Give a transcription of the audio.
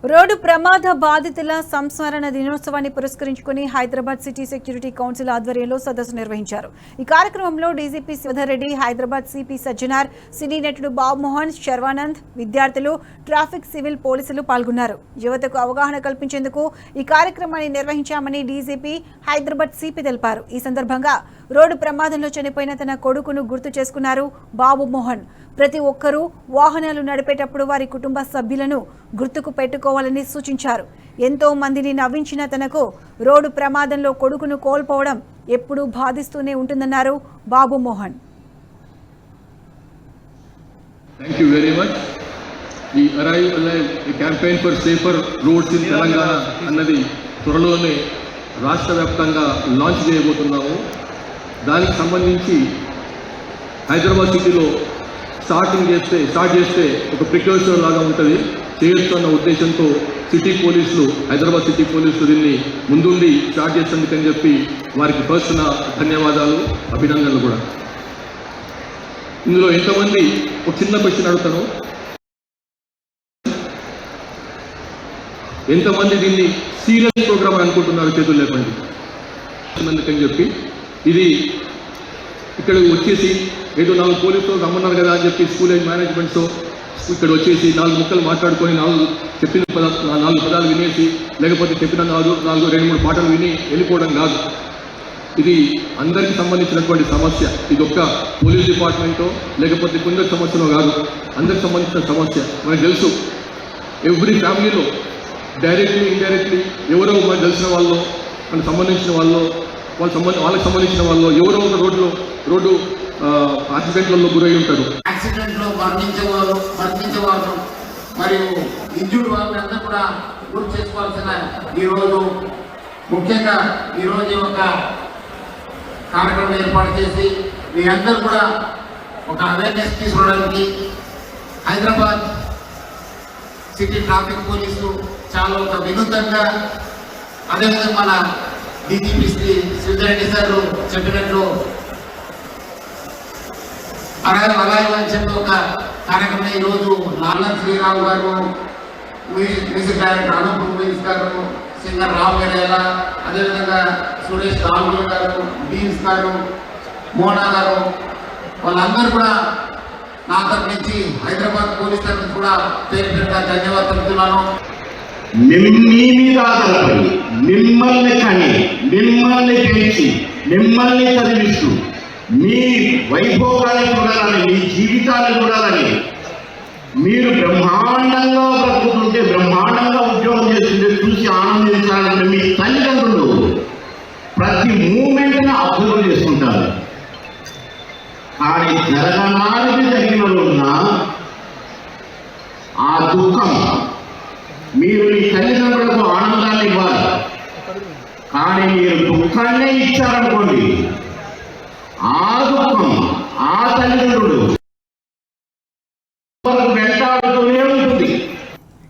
Road ప్రమాద బాధితుల సంస్మరణ దినోత్సవాన్ని పురస్కరించుకుని హైదరాబాద్ సిటీ సెక్యూరిటీ కౌన్సిల్ ఆధ్వర్యంలో సదస్సు నిర్వహించారు. ఈ కార్యక్రమంలో డీజీపీ శ్రీధర్ రెడ్డి, హైదరాబాద్ సిపి సజ్జనార్, సినీ నటుడు బాబు మోహన్, శర్వానంద్, విద్యార్థులు, ట్రాఫిక్, సివిల్ పోలీసులు పాల్గొన్నారు. యువతకు అవగాహన కల్పించేందుకు ఈ కార్యక్రమాన్ని నిర్వహించామని డీజీపీ, హైదరాబాద్ సిపి తెలిపారు. ఈ సందర్భంగా రోడ్డు ప్రమాదంలో చనిపోయిన తన కొడుకును గుర్తు చేసుకున్నారు బాబు మోహన్. ప్రతి ఒక్కరూ వాహనాలు నడిపేటప్పుడు వారి కుటుంబ సభ్యులను గుర్తుకు పెట్టుకోవాలని సూచించారు. ఎంతో మందిని నవ్వించిన తనకు రోడ్డు ప్రమాదంలో కొడుకును కోల్పోవడం ఎప్పుడూ బాధిస్తూనే ఉంటుందన్నారు బాబు Mohan. Thank you very much. The Arrive Alive campaign for safer roads in Telangana అన్నది త్వరలోనే రాష్ట్ర వ్యాప్తంగా లాంచ్ చేయబోతున్నాము. దానికి సంబంధించి హైదరాబాద్ సిటీలో స్టార్ట్ చేస్తే ఒక ప్రికాషన్ లాగా ఉంటుంది చేయొచ్చన్న ఉద్దేశంతో హైదరాబాద్ సిటీ పోలీసులు దీన్ని ముందుండి స్టార్ట్ చేసేందుకని చెప్పి వారికి ఫస్ట్ నా ధన్యవాదాలు, అభినందనలు కూడా. ఇందులో ఎంతమంది ఒక చిన్న క్వశ్చన్ అడుగుతాను, ఎంతమంది దీన్ని సీరియస్ ప్రోగ్రామ్ అని అనుకుంటున్నారు? చేతులు లేపండి. అందుకని చెప్పి ఇది ఇక్కడ వచ్చేసి ఏదో 4 పోలీసులు రమ్మన్నారు కదా అని చెప్పి స్కూల్ ఏజ్ మేనేజ్మెంట్తో ఇక్కడ వచ్చేసి 4 ముక్కలు మాట్లాడుకొని 4 పదాలు వినేసి, లేకపోతే చెప్పిన 2-3 పాటలు విని వెళ్ళిపోవడం కాదు. ఇది అందరికీ సంబంధించినటువంటి సమస్య. ఇది ఒక్క పోలీస్ డిపార్ట్మెంటో లేకపోతే కొందరి సమస్యలో కాదు, అందరికి సంబంధించిన సమస్య. మనకు తెలుసు, ఎవ్రీ ఫ్యామిలీలో డైరెక్ట్లీ ఇండైరెక్ట్లీ ఎవరో మనకు తెలిసిన వాళ్ళు, మనకు సంబంధించిన వాళ్ళు, వాళ్ళకి సంబంధించిన వాళ్ళు ఎవరో ఒక రోడ్డు యాక్సిడెంట్లలో గురై ఉంటారు. యాక్సిడెంట్లో మరణించేవారు మరియు ఇంజూర్డ్ వాళ్ళందరూ కూడా గుర్తు చేసుకోవాల్సిన ఈరోజు, ముఖ్యంగా ఈరోజు ఒక కార్యక్రమం ఏర్పాటు చేసి మీ అందరూ కూడా ఒక అవేర్నెస్ తీసుకోవడానికి హైదరాబాద్ సిటీ ట్రాఫిక్ పోలీసులు చాలా ఒక వినూత్నంగా, అదేవిధంగా మన డీజీపీ శ్రీధర్ రెడ్డి సార్ చెప్పినట్లు అలాగే అని చెప్పి ఒక కార్యక్రమం ఈరోజు లాలన్ శ్రీరామ్ గారు, మ్యూజిక్ డైరెక్టర్ అనూప్ మూవీస్ గారు, సింగర్ రామ్ గడేలా, అదేవిధంగా సురేష్ రాములు గారు, డీన్స్ గారు, మోనా గారు, వాళ్ళందరూ కూడా నా తరఫు నుంచి హైదరాబాద్ పోలీస్ తరఫు కూడా పేరు పేరుగా ధన్యవాదాలు తెలుపుతున్నాను. మిమ్మల్ని కని, మిమ్మల్ని పెంచి, మిమ్మల్ని చదివిస్తూ మీ వైభోగాన్ని చూడాలని, మీ జీవితాన్ని చూడాలని, మీరు బ్రహ్మాండంగా బ్రతుకుతుంటే, బ్రహ్మాండంగా ఉద్యోగం చేస్తుంటే చూసి ఆనందించాలంటే మీ తల్లిదండ్రులు ప్రతి మూమెంట్ని అభివృద్ధి చేసుకుంటారు. కానీ జరగనానికి జరిగిన రోజున ఆ దుఃఖం, మీరు మీ తల్లిదండ్రులకు ఆనందాన్ని ఇవ్వాలి, కానీ మీరు దుఃఖాన్నే ఇచ్చారనుకోండి, ఆ